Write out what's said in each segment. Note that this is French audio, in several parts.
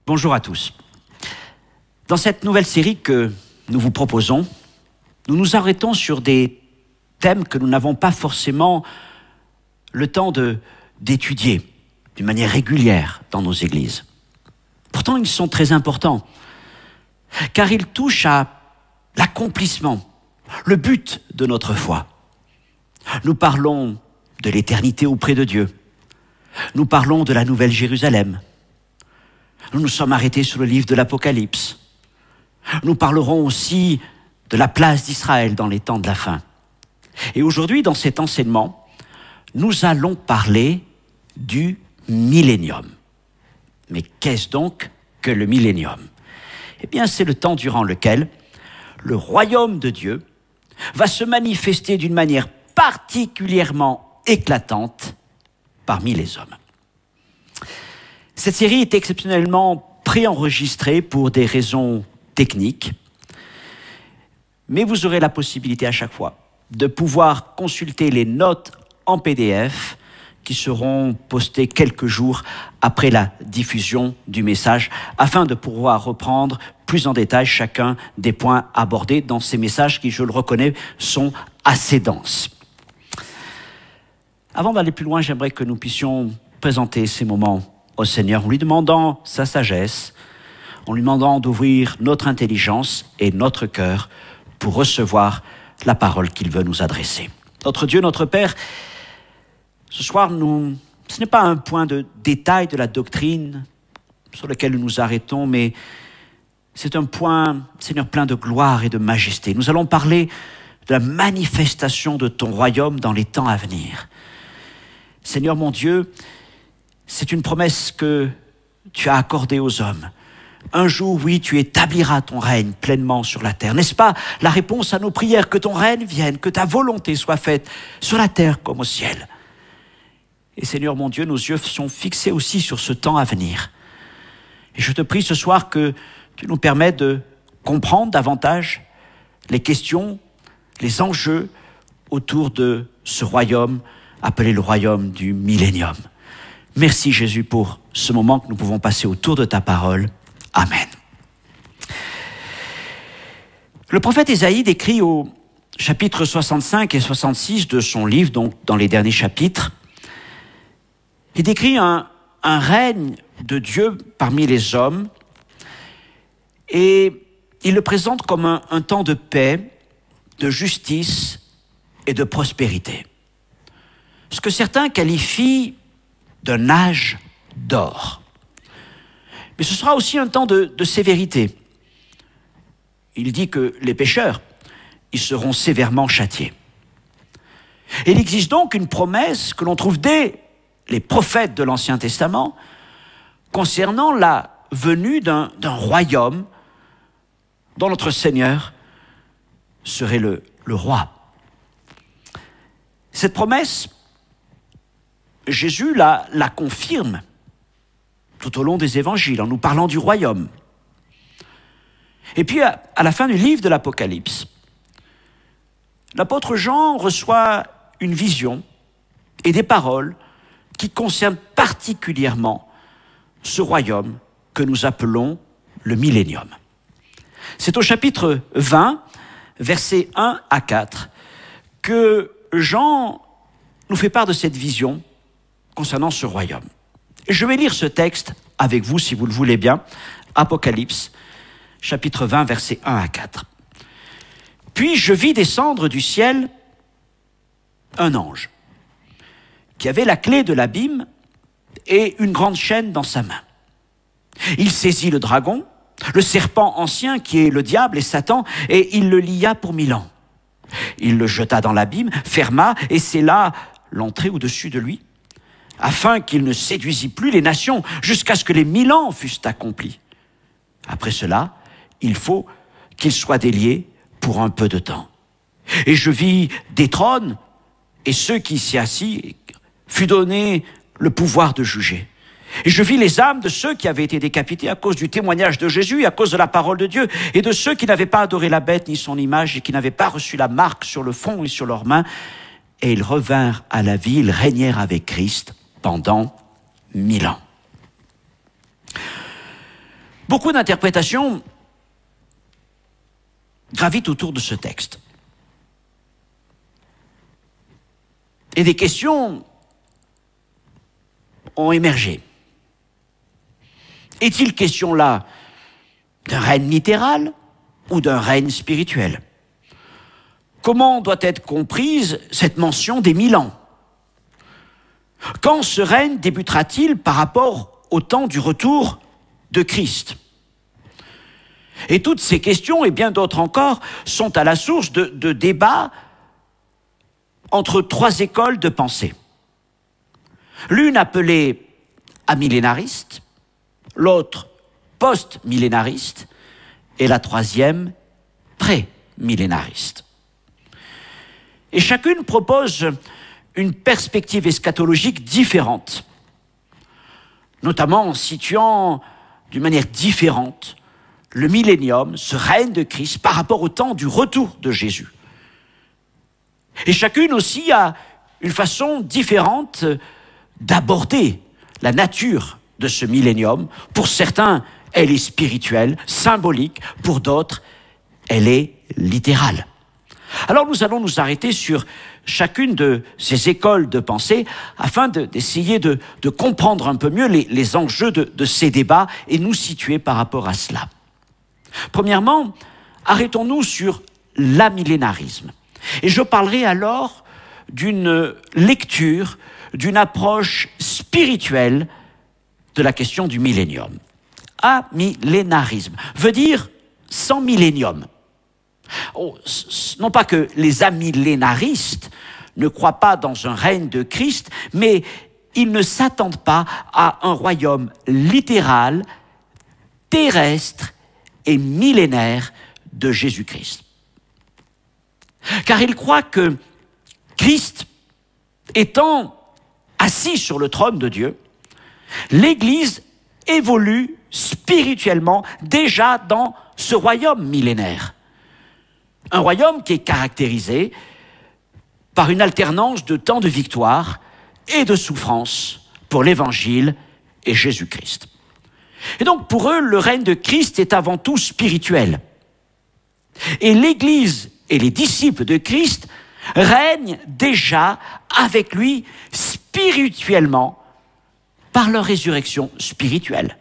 Bonjour à tous. Dans cette nouvelle série que nous vous proposons, nous nous arrêtons sur des thèmes que nous n'avons pas forcément le temps d'étudier d'une manière régulière dans nos églises. Pourtant, ils sont très importants, car ils touchent à l'accomplissement, le but de notre foi. Nous parlons de l'éternité auprès de Dieu. Nous parlons de la Nouvelle Jérusalem. Nous nous sommes arrêtés sur le livre de l'Apocalypse. Nous parlerons aussi de la place d'Israël dans les temps de la fin. Et aujourd'hui, dans cet enseignement, nous allons parler du millénium. Mais qu'est-ce donc que le millénium? Eh bien, c'est le temps durant lequel le royaume de Dieu va se manifester d'une manière particulièrement éclatante parmi les hommes. Cette série est exceptionnellement préenregistrée pour des raisons techniques, mais vous aurez la possibilité à chaque fois de pouvoir consulter les notes en PDF qui seront postées quelques jours après la diffusion du message, afin de pouvoir reprendre plus en détail chacun des points abordés dans ces messages qui, je le reconnais, sont assez denses. Avant d'aller plus loin, j'aimerais que nous puissions présenter ces moments au Seigneur en lui demandant sa sagesse, en lui demandant d'ouvrir notre intelligence et notre cœur pour recevoir la parole qu'il veut nous adresser. Notre Dieu, notre Père, ce soir, ce n'est pas un point de détail de la doctrine sur lequel nous nous arrêtons, mais c'est un point, Seigneur, plein de gloire et de majesté. Nous allons parler de la manifestation de ton royaume dans les temps à venir. Seigneur mon Dieu, c'est une promesse que tu as accordée aux hommes. Un jour, oui, tu établiras ton règne pleinement sur la terre. N'est-ce pas la réponse à nos prières? Que ton règne vienne, que ta volonté soit faite sur la terre comme au ciel. Et Seigneur mon Dieu, nos yeux sont fixés aussi sur ce temps à venir. Et je te prie ce soir que tu nous permettes de comprendre davantage les questions, les enjeux autour de ce royaume appelé le royaume du millénium. Merci Jésus pour ce moment que nous pouvons passer autour de ta parole. Amen. Le prophète Ésaïe décrit au chapitre 65 et 66 de son livre, donc dans les derniers chapitres, il décrit un règne de Dieu parmi les hommes et il le présente comme un temps de paix, de justice et de prospérité. Ce que certains qualifient d'un âge d'or. Mais ce sera aussi un temps de sévérité. Il dit que les pécheurs, ils seront sévèrement châtiés. Et il existe donc une promesse que l'on trouve dès les prophètes de l'Ancien Testament concernant la venue d'un royaume dont notre Seigneur serait le roi. Cette promesse, Jésus la confirme tout au long des évangiles, en nous parlant du royaume. Et puis, à la fin du livre de l'Apocalypse, l'apôtre Jean reçoit une vision et des paroles qui concernent particulièrement ce royaume que nous appelons le millénium. C'est au chapitre 20, versets 1 à 4, que Jean nous fait part de cette vision concernant ce royaume. Et je vais lire ce texte avec vous, si vous le voulez bien. Apocalypse, chapitre 20, versets 1 à 4. « Puis je vis descendre du ciel un ange qui avait la clé de l'abîme et une grande chaîne dans sa main. Il saisit le dragon, le serpent ancien qui est le diable et Satan, et il le lia pour 1000 ans. Il le jeta dans l'abîme, ferma et scella l'entrée au-dessus de lui, afin qu'il ne séduisît plus les nations jusqu'à ce que les 1000 ans fussent accomplis. Après cela, il faut qu'il soit délié pour un peu de temps. Et je vis des trônes, et ceux qui s'y assis fut donné le pouvoir de juger. Et je vis les âmes de ceux qui avaient été décapités à cause du témoignage de Jésus, à cause de la parole de Dieu, et de ceux qui n'avaient pas adoré la bête ni son image, et qui n'avaient pas reçu la marque sur le front et sur leurs mains. Et ils revinrent à la vie, ils régnèrent avec Christ pendant 1000 ans. Beaucoup d'interprétations gravitent autour de ce texte. Et des questions ont émergé. Est-il question là d'un règne littéral ou d'un règne spirituel? Comment doit être comprise cette mention des 1000 ans? Quand ce règne débutera-t-il par rapport au temps du retour de Christ? Et toutes ces questions, et bien d'autres encore, sont à la source de débats entre trois écoles de pensée. L'une appelée amillénariste, l'autre post-millénariste, et la troisième pré-millénariste. Et chacune propose une perspective eschatologique différente, notamment en situant d'une manière différente le millénium, ce règne de Christ, par rapport au temps du retour de Jésus. Et chacune aussi a une façon différente d'aborder la nature de ce millénium. Pour certains, elle est spirituelle, symbolique. Pour d'autres, elle est littérale. Alors nous allons nous arrêter sur chacune de ces écoles de pensée afin d'essayer de comprendre un peu mieux les enjeux de ces débats et nous situer par rapport à cela. Premièrement, arrêtons-nous sur l'amillénarisme. Et je parlerai alors d'une lecture, d'une approche spirituelle de la question du millénium. Amillénarisme veut dire sans millénium. Non pas que les amillénaristes ne croient pas dans un règne de Christ, mais ils ne s'attendent pas à un royaume littéral, terrestre et millénaire de Jésus-Christ. Car ils croient que Christ, étant assis sur le trône de Dieu, l'Église évolue spirituellement déjà dans ce royaume millénaire. Un royaume qui est caractérisé par une alternance de temps de victoire et de souffrance pour l'Évangile et Jésus-Christ. Et donc pour eux, le règne de Christ est avant tout spirituel. Et l'Église et les disciples de Christ règnent déjà avec lui spirituellement par leur résurrection spirituelle.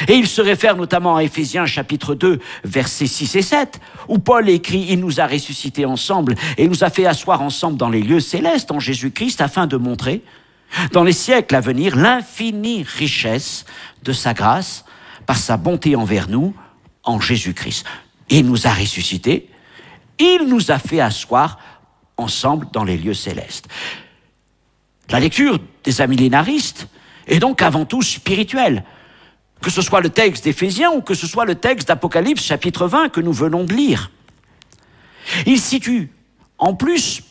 Et il se réfère notamment à Éphésiens chapitre 2, versets 6 et 7, où Paul écrit « Il nous a ressuscités ensemble et nous a fait asseoir ensemble dans les lieux célestes en Jésus-Christ afin de montrer, dans les siècles à venir, l'infinie richesse de sa grâce par sa bonté envers nous en Jésus-Christ. Il nous a ressuscités, il nous a fait asseoir ensemble dans les lieux célestes. » La lecture des amillénaristes est donc avant tout spirituelle. Que ce soit le texte d'Éphésiens ou que ce soit le texte d'Apocalypse chapitre 20 que nous venons de lire. Il situe en plus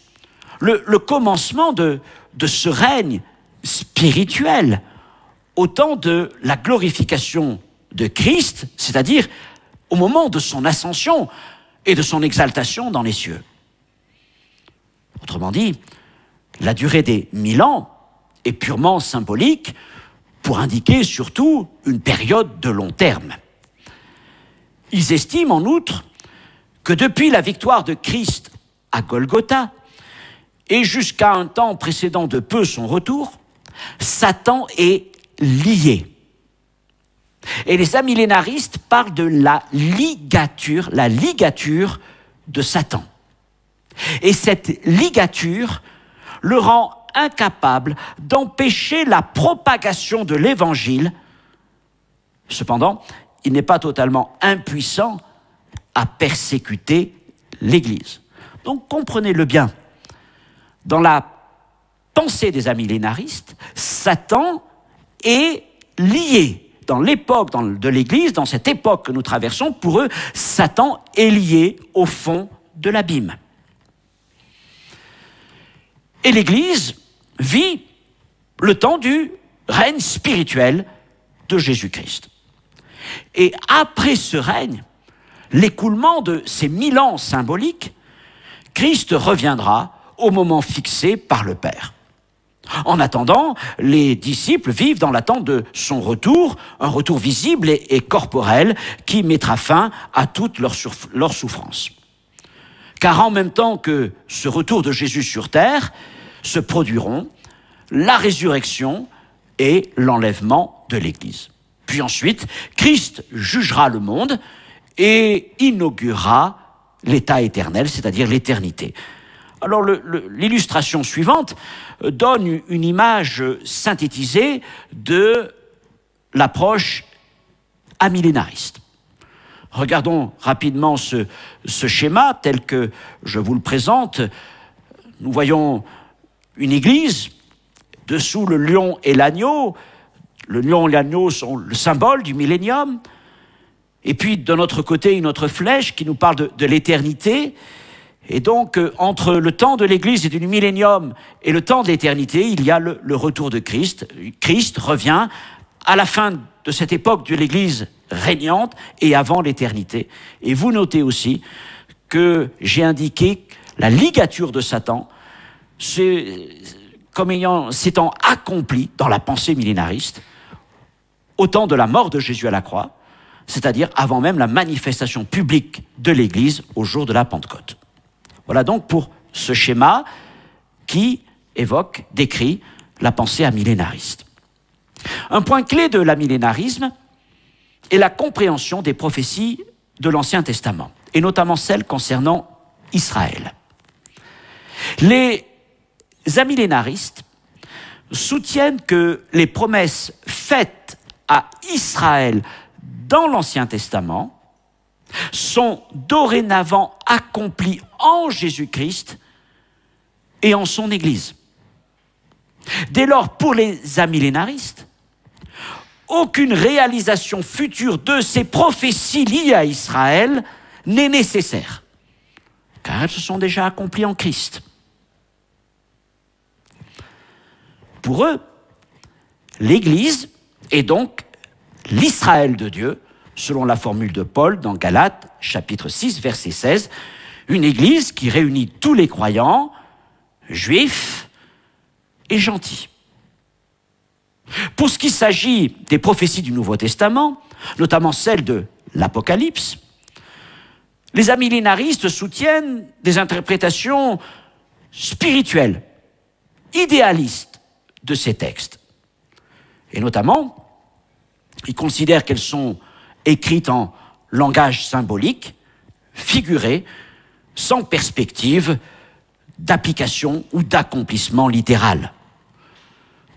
le commencement de ce règne spirituel au temps de la glorification de Christ, c'est-à-dire au moment de son ascension et de son exaltation dans les cieux. Autrement dit, la durée des 1000 ans est purement symbolique pour indiquer surtout une période de long terme. Ils estiment en outre que depuis la victoire de Christ à Golgotha et jusqu'à un temps précédent de peu son retour, Satan est lié. Et les amillénaristes parlent de la ligature de Satan. Et cette ligature le rend incapable d'empêcher la propagation de l'Évangile. Cependant, il n'est pas totalement impuissant à persécuter l'Église. Donc comprenez-le bien. Dans la pensée des amillénaristes, Satan est lié. Dans l'époque de l'Église, dans cette époque que nous traversons, pour eux, Satan est lié au fond de l'abîme. Et l'Église vit le temps du règne spirituel de Jésus-Christ. Et après ce règne, l'écoulement de ces 1000 ans symboliques, Christ reviendra au moment fixé par le Père. En attendant, les disciples vivent dans l'attente de son retour, un retour visible et corporel qui mettra fin à toute leur souffrance. Car en même temps que ce retour de Jésus sur terre, se produiront la résurrection et l'enlèvement de l'Église. Puis ensuite, Christ jugera le monde et inaugurera l'état éternel, c'est-à-dire l'éternité. Alors l'illustration suivante donne une image synthétisée de l'approche amillénariste. Regardons rapidement ce schéma tel que je vous le présente. Nous voyons une église, dessous le lion et l'agneau. Le lion et l'agneau sont le symbole du millénium. Et puis de notre côté, une autre flèche qui nous parle de l'éternité. Et donc, entre le temps de l'Église et du millénium et le temps de l'éternité, il y a le retour de Christ. Christ revient à la fin de cette époque de l'Église régnante et avant l'éternité. Et vous notez aussi que j'ai indiqué la ligature de Satan comme s'étant accomplie dans la pensée millénariste au temps de la mort de Jésus à la croix, c'est-à-dire avant même la manifestation publique de l'Église au jour de la Pentecôte. Voilà donc pour ce schéma qui décrit la pensée amillénariste. Un point clé de l'amillénarisme est la compréhension des prophéties de l'Ancien Testament, et notamment celles concernant Israël. Les amillénaristes soutiennent que les promesses faites à Israël dans l'Ancien Testament sont dorénavant accomplies en Jésus-Christ et en son Église. Dès lors, pour les amillénaristes, aucune réalisation future de ces prophéties liées à Israël n'est nécessaire, car elles se sont déjà accomplies en Christ. Pour eux, l'Église est donc l'Israël de Dieu, selon la formule de Paul dans Galates, chapitre 6, verset 16, une église qui réunit tous les croyants, juifs et gentils. Pour ce qui s'agit des prophéties du Nouveau Testament, notamment celles de l'Apocalypse, les amillénaristes soutiennent des interprétations spirituelles, idéalistes de ces textes. Et notamment, ils considèrent qu'elles sont écrites en langage symbolique, figuré, sans perspective d'application ou d'accomplissement littéral.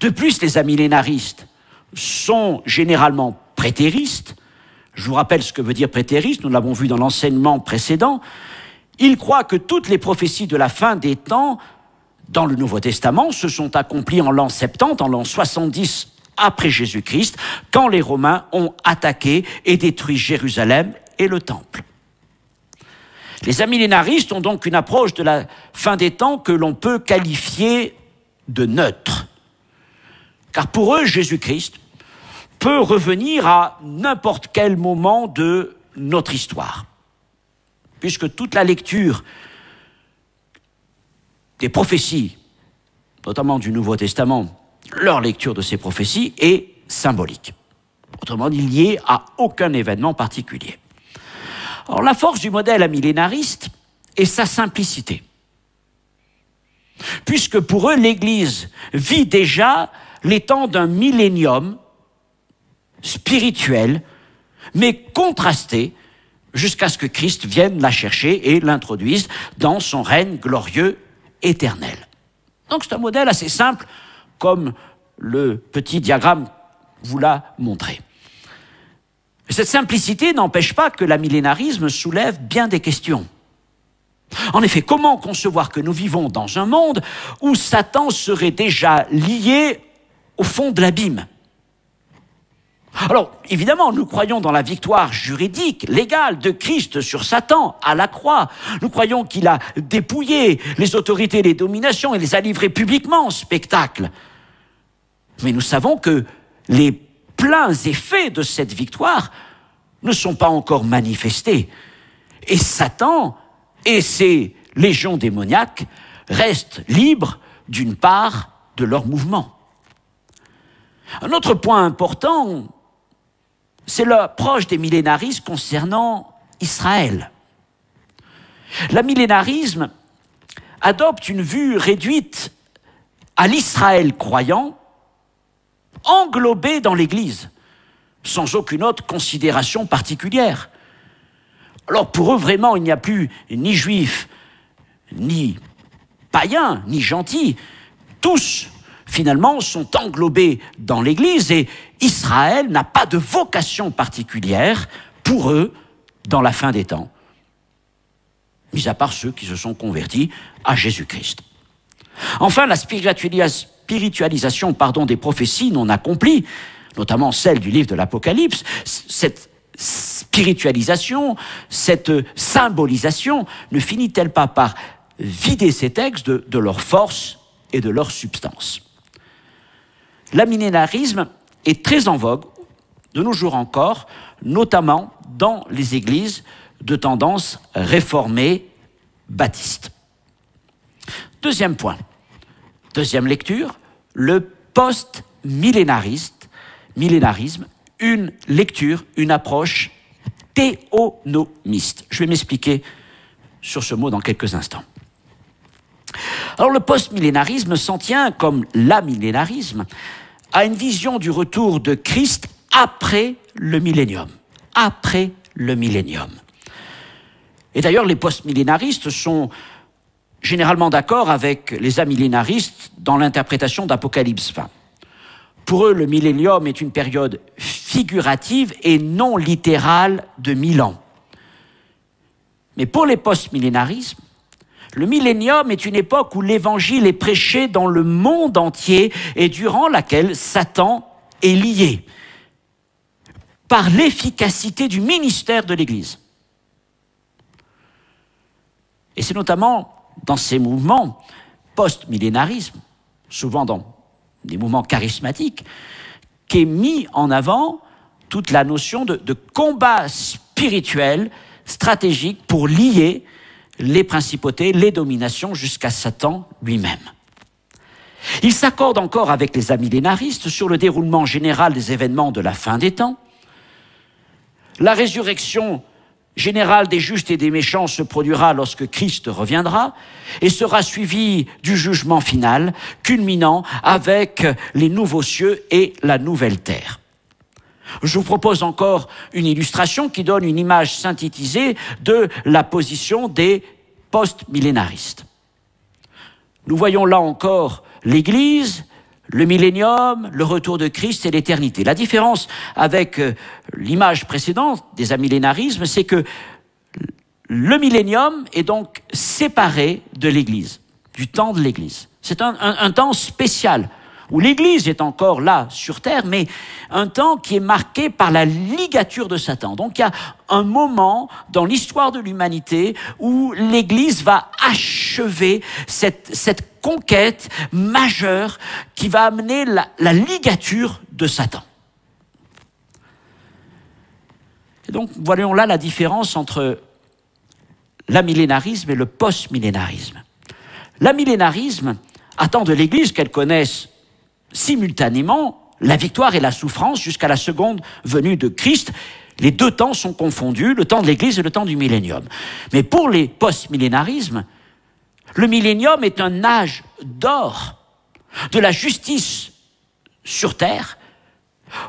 De plus, les amillénaristes sont généralement prétéristes. Je vous rappelle ce que veut dire prétériste, nous l'avons vu dans l'enseignement précédent. Ils croient que toutes les prophéties de la fin des temps dans le Nouveau Testament se sont accomplies en l'an 70, en l'an 70 après Jésus-Christ, quand les Romains ont attaqué et détruit Jérusalem et le Temple. Les amillénaristes ont donc une approche de la fin des temps que l'on peut qualifier de neutre. Car pour eux, Jésus-Christ peut revenir à n'importe quel moment de notre histoire, puisque toute la lecture des prophéties, notamment du Nouveau Testament, leur lecture de ces prophéties est symbolique. Autrement dit, liée à aucun événement particulier. Alors, la force du modèle amillénariste est sa simplicité. Puisque pour eux, l'Église vit déjà les temps d'un millénium spirituel, mais contrasté, jusqu'à ce que Christ vienne la chercher et l'introduise dans son règne glorieux éternel. Donc c'est un modèle assez simple, comme le petit diagramme vous l'a montré. Cette simplicité n'empêche pas que l'amillénarisme soulève bien des questions. En effet, comment concevoir que nous vivons dans un monde où Satan serait déjà lié au fond de l'abîme? Alors, évidemment, nous croyons dans la victoire juridique, légale de Christ sur Satan à la croix. Nous croyons qu'il a dépouillé les autorités, les dominations et les a livrées publiquement en spectacle. Mais nous savons que les pleins effets de cette victoire ne sont pas encore manifestés. Et Satan et ses légions démoniaques restent libres, d'une part, de leur mouvement. Un autre point important, c'est l'approche des millénaristes concernant Israël. L'amillénarisme adopte une vue réduite à l'Israël croyant, englobé dans l'Église, sans aucune autre considération particulière. Alors pour eux, vraiment, il n'y a plus ni juifs, ni païens, ni gentils. Tous, finalement, sont englobés dans l'Église et Israël n'a pas de vocation particulière pour eux dans la fin des temps, mis à part ceux qui se sont convertis à Jésus-Christ. Enfin, la spiritualisation des prophéties non accomplies, notamment celle du livre de l'Apocalypse, cette spiritualisation, cette symbolisation ne finit-elle pas par vider ces textes de leur force et de leur substance? L'amillénarisme est très en vogue de nos jours encore, notamment dans les églises de tendance réformée baptiste. Deuxième point, deuxième lecture, le post-millénarisme, une lecture, une approche théonomiste. Je vais m'expliquer sur ce mot dans quelques instants. Alors le post-millénarisme s'en tient, comme l'amillénarisme, à une vision du retour de Christ après le millénium. Après le millénium. Et d'ailleurs, les post-millénaristes sont généralement d'accord avec les amillénaristes dans l'interprétation d'Apocalypse 20. Pour eux, le millénium est une période figurative et non littérale de 1000 ans. Mais pour les post-millénarismes, le millénium est une époque où l'évangile est prêché dans le monde entier et durant laquelle Satan est lié par l'efficacité du ministère de l'Église. Et c'est notamment dans ces mouvements post-millénarisme, souvent dans des mouvements charismatiques, qu'est mis en avant toute la notion de combat spirituel, stratégique, pour lier les principautés, les dominations, jusqu'à Satan lui-même. Il s'accorde encore avec les amillénaristes sur le déroulement général des événements de la fin des temps. La résurrection générale des justes et des méchants se produira lorsque Christ reviendra et sera suivie du jugement final, culminant avec les nouveaux cieux et la nouvelle terre. Je vous propose encore une illustration qui donne une image synthétisée de la position des post-millénaristes. Nous voyons là encore l'Église, le millénium, le retour de Christ et l'éternité. La différence avec l'image précédente des amillénarismes, c'est que le millénium est donc séparé de l'Église, du temps de l'Église. C'est un temps spécial, où l'Église est encore là, sur terre, mais un temps qui est marqué par la ligature de Satan. Donc il y a un moment dans l'histoire de l'humanité où l'Église va achever cette conquête majeure qui va amener la ligature de Satan. Et donc voyons là la différence entre l'amillénarisme et le post-millénarisme. L'amillénarisme attend de l'Église qu'elle connaisse simultanément la victoire et la souffrance jusqu'à la seconde venue de Christ. Les deux temps sont confondus, le temps de l'Église et le temps du millénium. Mais pour les post-millénarismes, le millénium est un âge d'or de la justice sur terre,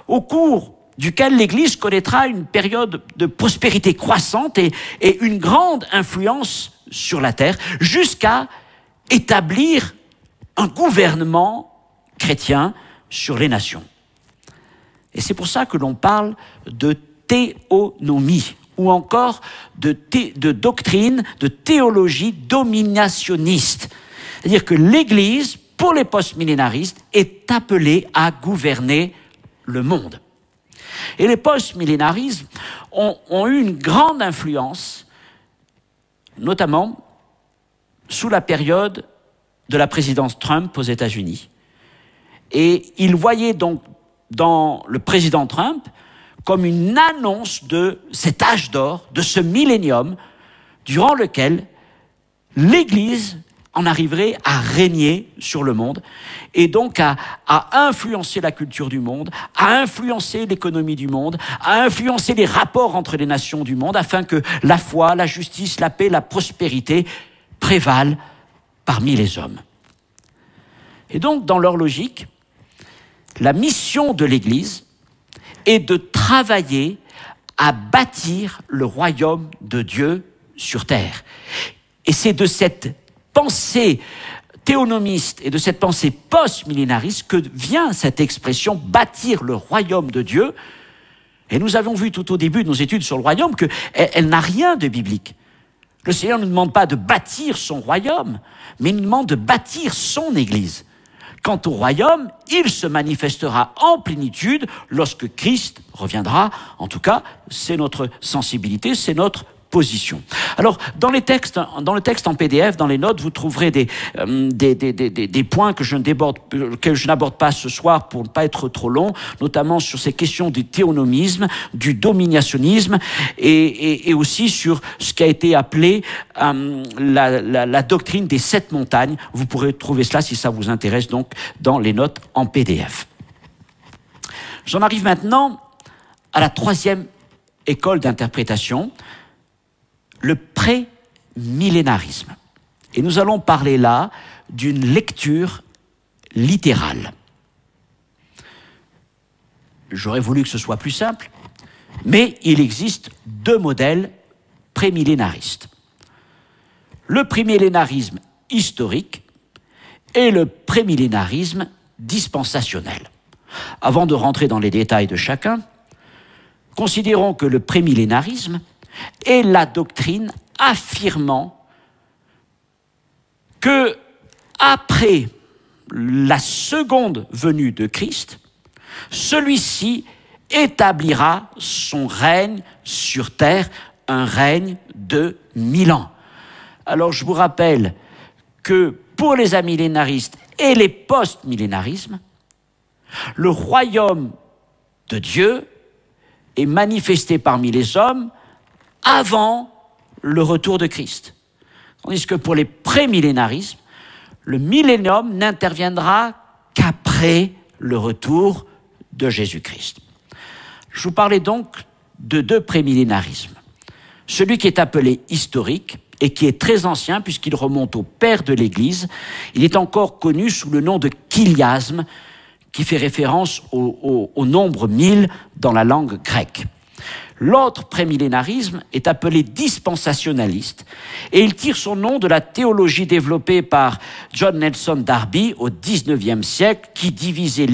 au cours duquel l'Église connaîtra une période de prospérité croissante et une grande influence sur la terre, jusqu'à établir un gouvernement chrétien sur les nations. Et c'est pour ça que l'on parle de théonomie, ou encore de doctrine, de théologie dominationniste. C'est-à-dire que l'Église, pour les post-millénaristes, est appelée à gouverner le monde. Et les post-millénarismes ont eu une grande influence, notamment sous la période de la présidence Trump aux États-Unis. Et ils voyaient donc dans le président Trump comme une annonce de cet âge d'or, de ce millénium, durant lequel l'Église en arriverait à régner sur le monde et donc à influencer la culture du monde, à influencer l'économie du monde, à influencer les rapports entre les nations du monde afin que la foi, la justice, la paix, la prospérité prévalent parmi les hommes. Et donc, dans leur logique, la mission de l'Église est de travailler à bâtir le royaume de Dieu sur terre. Et c'est de cette pensée théonomiste et de cette pensée post-millénariste que vient cette expression « bâtir le royaume de Dieu ». Et nous avons vu tout au début de nos études sur le royaume qu'elle n'a rien de biblique. Le Seigneur ne nous demande pas de bâtir son royaume, mais il nous demande de bâtir son Église. Quant au royaume, il se manifestera en plénitude lorsque Christ reviendra. En tout cas, c'est notre sensibilité, c'est notre position. Alors, dans le texte en PDF, dans les notes, vous trouverez des points que je n'aborde pas ce soir pour ne pas être trop long, notamment sur ces questions du théonomisme, du dominationnisme et aussi sur ce qui a été appelé la doctrine des 7 montagnes. Vous pourrez trouver cela si ça vous intéresse donc dans les notes en PDF. J'en arrive maintenant à la 3e école d'interprétation, le pré-millénarisme. Et nous allons parler là d'une lecture littérale. J'aurais voulu que ce soit plus simple, mais il existe 2 modèles prémillénaristes. Le prémillénarisme historique et le prémillénarisme dispensationnel. Avant de rentrer dans les détails de chacun, considérons que le prémillénarisme est la doctrine affirmant que, après la seconde venue de Christ, celui-ci établira son règne sur terre, un règne de 1000 ans. Alors je vous rappelle que pour les amillénaristes et les post-millénarismes, le royaume de Dieu est manifesté parmi les hommes avant le retour de Christ. Tandis que pour les prémillénarismes, le millénium n'interviendra qu'après le retour de Jésus-Christ. Je vous parlais donc de 2 prémillénarismes. Celui qui est appelé historique et qui est très ancien puisqu'il remonte au père de l'Église. Il est encore connu sous le nom de chiliasme, qui fait référence au nombre 1000 dans la langue grecque. L'autre prémillénarisme est appelé dispensationaliste et il tire son nom de la théologie développée par John Nelson Darby au XIXe siècle qui divisait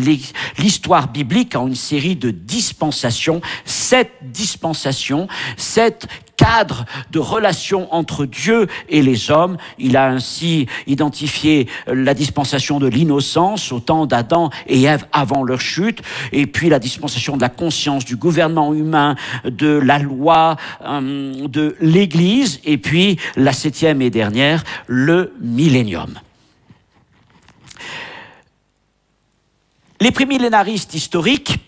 l'histoire biblique en une série de dispensations, 7 dispensations, 7 cadres de relations entre Dieu et les hommes. Il a ainsi identifié la dispensation de l'innocence au temps d'Adam et Ève avant leur chute, et puis la dispensation de la conscience, du gouvernement humain, de la loi, de l'Église, et puis la 7e et dernière, le millénium. Les prémillénaristes historiques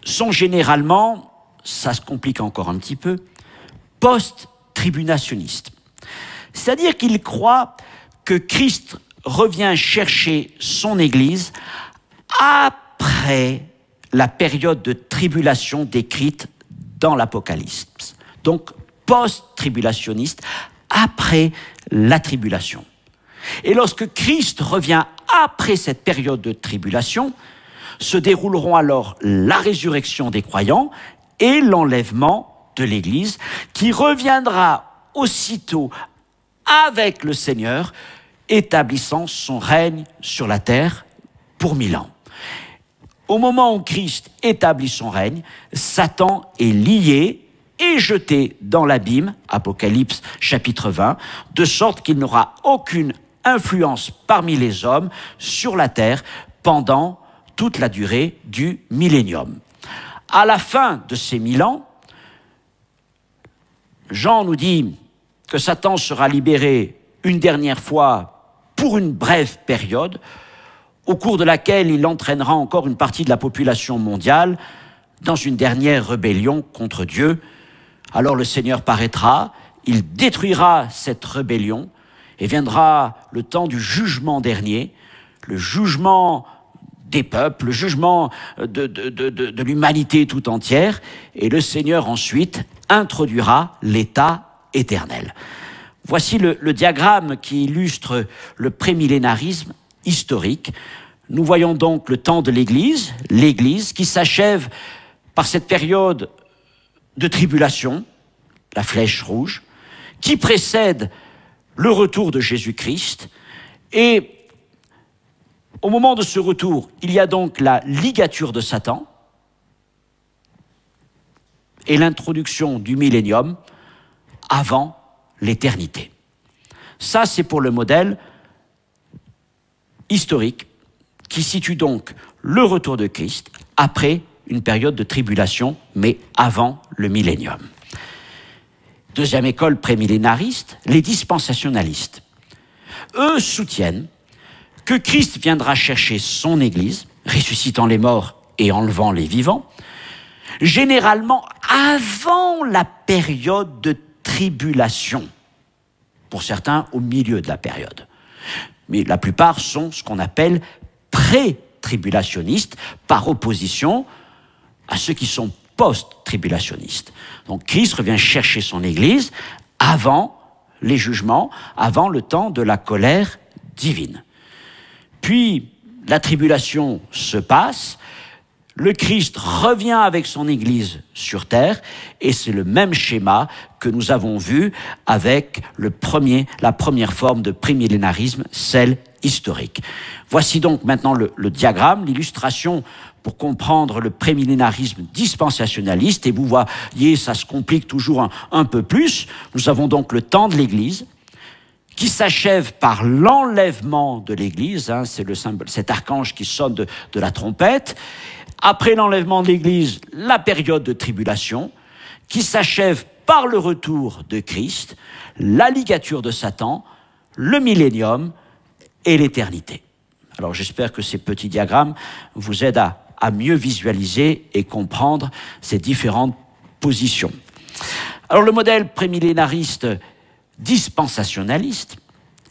sont généralement, ça se complique encore un petit peu, post-tribulationnistes. C'est-à-dire qu'ils croient que Christ revient chercher son Église après la période de tribulation décrite dans l'Apocalypse. Donc, post-tribulationniste, après la tribulation. Et lorsque Christ revient après cette période de tribulation, se dérouleront alors la résurrection des croyants et l'enlèvement de l'Église, qui reviendra aussitôt avec le Seigneur, établissant son règne sur la terre pour 1000 ans. Au moment où Christ établit son règne, Satan est lié et jeté dans l'abîme, Apocalypse chapitre 20, de sorte qu'il n'aura aucune influence parmi les hommes sur la terre pendant toute la durée du millénium. À la fin de ces 1000 ans, Jean nous dit que Satan sera libéré une dernière fois pour une brève période, au cours de laquelle il entraînera encore une partie de la population mondiale dans une dernière rébellion contre Dieu. Alors le Seigneur paraîtra, il détruira cette rébellion, Et viendra le temps du jugement dernier, le jugement des peuples, le jugement de l'humanité tout entière, et le Seigneur ensuite introduira l'état éternel. Voici le diagramme qui illustre le prémillénarisme historique. Nous voyons donc le temps de l'Église qui s'achève par cette période de tribulation, la flèche rouge, qui précède le retour de Jésus-Christ. Et au moment de ce retour, il y a donc la ligature de Satan et l'introduction du millénium avant l'éternité. Ça, c'est pour le modèle historique qui situe donc le retour de Christ après une période de tribulation, mais avant le millénium. Deuxième école prémillénariste, les dispensationalistes. Eux soutiennent que Christ viendra chercher son Église, ressuscitant les morts et enlevant les vivants, généralement avant la période de tribulation. Pour certains, au milieu de la période. Mais la plupart sont ce qu'on appelle pré-tribulationnistes, par opposition à ceux qui sont post-tribulationnistes. Donc Christ revient chercher son Église avant les jugements, avant le temps de la colère divine. Puis la tribulation se passe, le Christ revient avec son Église sur terre, et c'est le même schéma que nous avons vu avec la première forme de prémillénarisme, celle historique. Voici donc maintenant le diagramme, l'illustration pour comprendre le prémillénarisme dispensationaliste, et vous voyez, ça se complique toujours un peu plus. Nous avons donc le temps de l'Église, qui s'achève par l'enlèvement de l'Église, c'est le symbole, cet archange qui sonne de la trompette. Après l'enlèvement de l'Église, la période de tribulation, qui s'achève par le retour de Christ, la ligature de Satan, le millénium et l'éternité. Alors j'espère que ces petits diagrammes vous aident à mieux visualiser et comprendre ces différentes positions. Alors le modèle prémillénariste dispensationaliste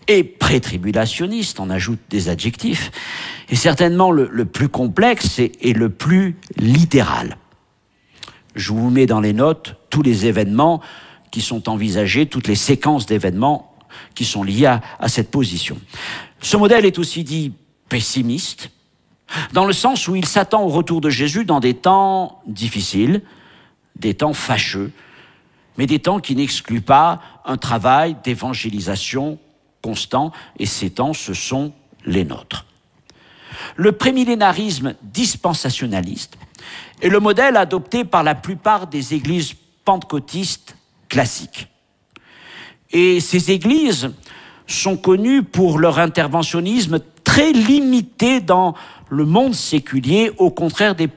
et pré-tribulationniste, on ajoute des adjectifs, est certainement le plus complexe et le plus littéral. Je vous mets dans les notes tous les événements qui sont envisagés, toutes les séquences d'événements qui sont liées à cette position. Ce modèle est aussi dit pessimiste, dans le sens où il s'attend au retour de Jésus dans des temps difficiles, des temps fâcheux, mais des temps qui n'excluent pas un travail d'évangélisation constant, et ces temps, ce sont les nôtres. Le prémillénarisme dispensationaliste est le modèle adopté par la plupart des églises pentecôtistes classiques. Et ces églises sont connues pour leur interventionnisme très limité dans le monde séculier, au contraire des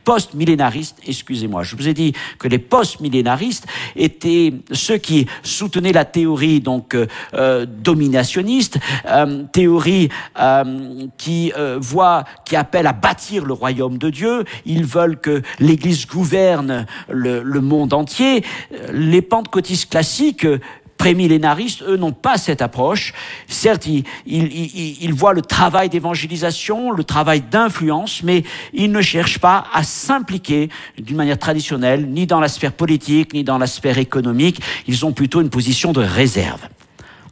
post-millénaristes, excusez-moi. Je vous ai dit que les post-millénaristes étaient ceux qui soutenaient la théorie dominationniste, théorie qui appelle à bâtir le royaume de Dieu. Ils veulent que l'Église gouverne le monde entier. Les pentecôtistes classiques prémillénaristes, eux, n'ont pas cette approche. Certes, ils voient le travail d'évangélisation, le travail d'influence, mais ils ne cherchent pas à s'impliquer d'une manière traditionnelle, ni dans la sphère politique, ni dans la sphère économique. Ils ont plutôt une position de réserve.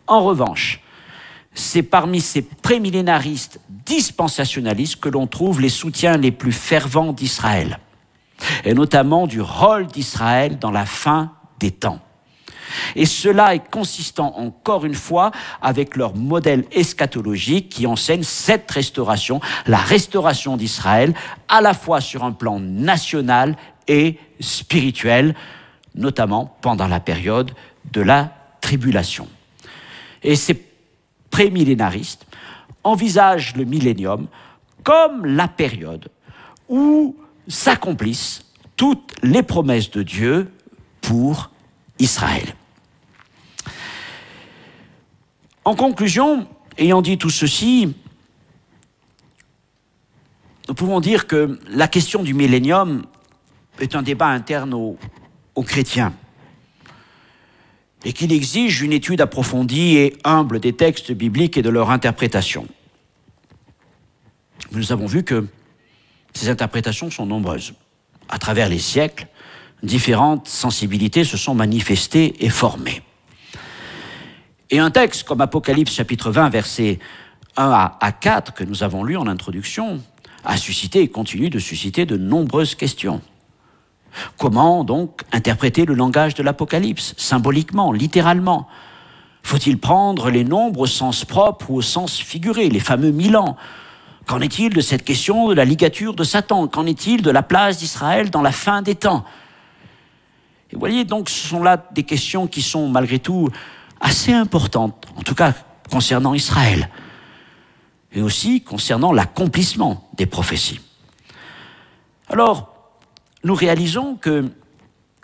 En revanche, c'est parmi ces prémillénaristes dispensationalistes que l'on trouve les soutiens les plus fervents d'Israël, et notamment du rôle d'Israël dans la fin des temps. Et cela est consistant, encore une fois, avec leur modèle eschatologique qui enseigne cette restauration, la restauration d'Israël, à la fois sur un plan national et spirituel, notamment pendant la période de la tribulation. Et ces prémillénaristes envisagent le millénium comme la période où s'accomplissent toutes les promesses de Dieu pour Israël. En conclusion, ayant dit tout ceci, nous pouvons dire que la question du millénium est un débat interne aux chrétiens. et qu'il exige une étude approfondie et humble des textes bibliques et de leur interprétation. Nous avons vu que ces interprétations sont nombreuses. À travers les siècles, différentes sensibilités se sont manifestées et formées. Et un texte comme Apocalypse chapitre 20, versets 1 à 4, que nous avons lu en introduction, a suscité et continue de susciter de nombreuses questions. Comment donc interpréter le langage de l'Apocalypse, symboliquement, littéralement? Faut-il prendre les nombres au sens propre ou au sens figuré, les fameux 1000 ans? Qu'en est-il de cette question de la ligature de Satan? Qu'en est-il de la place d'Israël dans la fin des temps? Et vous voyez, donc, ce sont là des questions qui sont malgré tout assez importantes, en tout cas concernant Israël, et aussi concernant l'accomplissement des prophéties. Alors, nous réalisons que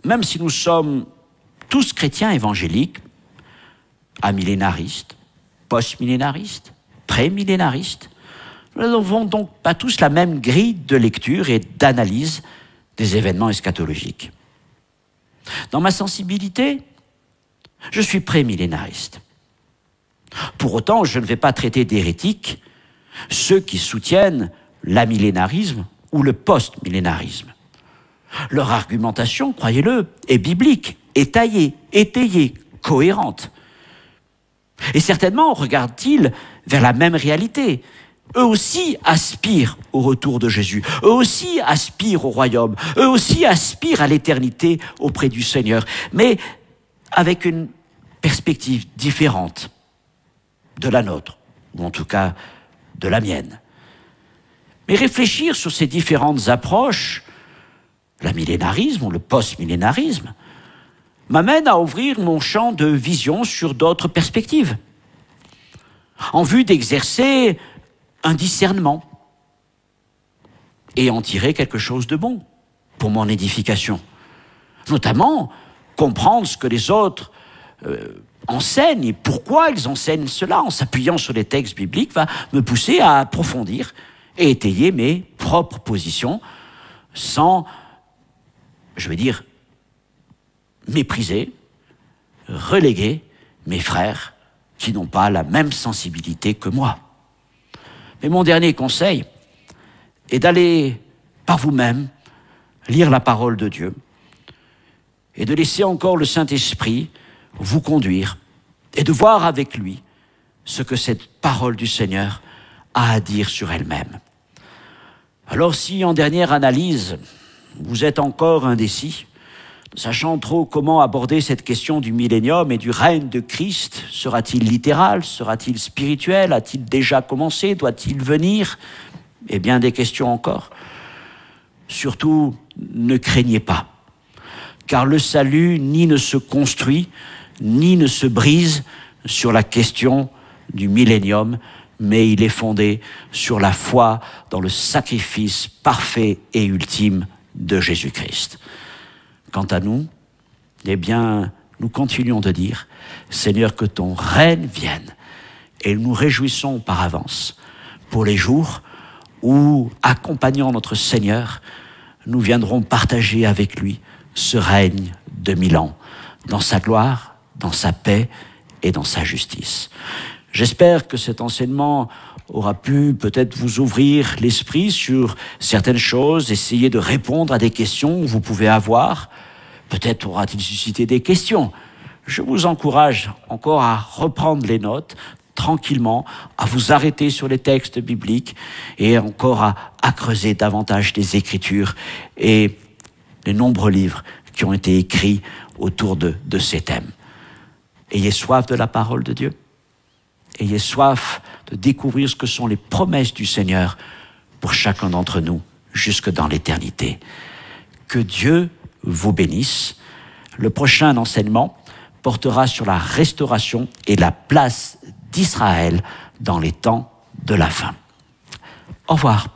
même si nous sommes tous chrétiens évangéliques, amillénaristes, post-millénaristes, pré-millénaristes, nous n'avons donc pas tous la même grille de lecture et d'analyse des événements eschatologiques. Dans ma sensibilité, je suis pré-millénariste. Pour autant, je ne vais pas traiter d'hérétiques ceux qui soutiennent l'amillénarisme ou le post-millénarisme. Leur argumentation, croyez-le, est biblique, étayée, cohérente. Et certainement regardent-ils vers la même réalité. Eux aussi aspirent au retour de Jésus. Eux aussi aspirent au royaume. Eux aussi aspirent à l'éternité auprès du Seigneur. Mais avec une perspective différente de la nôtre, ou en tout cas de la mienne. Mais réfléchir sur ces différentes approches, l'amillénarisme ou le post-millénarisme, m'amène à ouvrir mon champ de vision sur d'autres perspectives, en vue d'exercer un discernement et en tirer quelque chose de bon pour mon édification. Notamment, comprendre ce que les autres enseignent et pourquoi ils enseignent cela en s'appuyant sur les textes bibliques va me pousser à approfondir et étayer mes propres positions sans, je vais dire, mépriser, reléguer mes frères qui n'ont pas la même sensibilité que moi. Mais mon dernier conseil est d'aller par vous-même lire la parole de Dieu et de laisser encore le Saint-Esprit vous conduire et de voir avec lui ce que cette parole du Seigneur a à dire sur elle-même. Alors si en dernière analyse, vous êtes encore indécis, ne sachant trop comment aborder cette question du millénium et du règne de Christ, sera-t-il littéral, sera-t-il spirituel, a-t-il déjà commencé, doit-il venir? Et bien des questions encore. Surtout, ne craignez pas, car le salut ni ne se construit, ni ne se brise sur la question du millénium, mais il est fondé sur la foi dans le sacrifice parfait et ultime de Jésus-Christ. Quant à nous, eh bien, nous continuons de dire, Seigneur, que ton règne vienne. Et nous réjouissons par avance pour les jours où, accompagnant notre Seigneur, nous viendrons partager avec lui ce règne de 1000 ans, dans sa gloire, dans sa paix et dans sa justice. J'espère que cet enseignement aura pu peut-être vous ouvrir l'esprit sur certaines choses, essayer de répondre à des questions que vous pouvez avoir. Peut-être aura-t-il suscité des questions. Je vous encourage encore à reprendre les notes tranquillement, à vous arrêter sur les textes bibliques et encore à creuser davantage des Écritures et les nombreux livres qui ont été écrits autour de ces thèmes. Ayez soif de la parole de Dieu. Ayez soif de découvrir ce que sont les promesses du Seigneur pour chacun d'entre nous jusque dans l'éternité. Que Dieu vous bénisse. Le prochain enseignement portera sur la restauration et la place d'Israël dans les temps de la fin. Au revoir.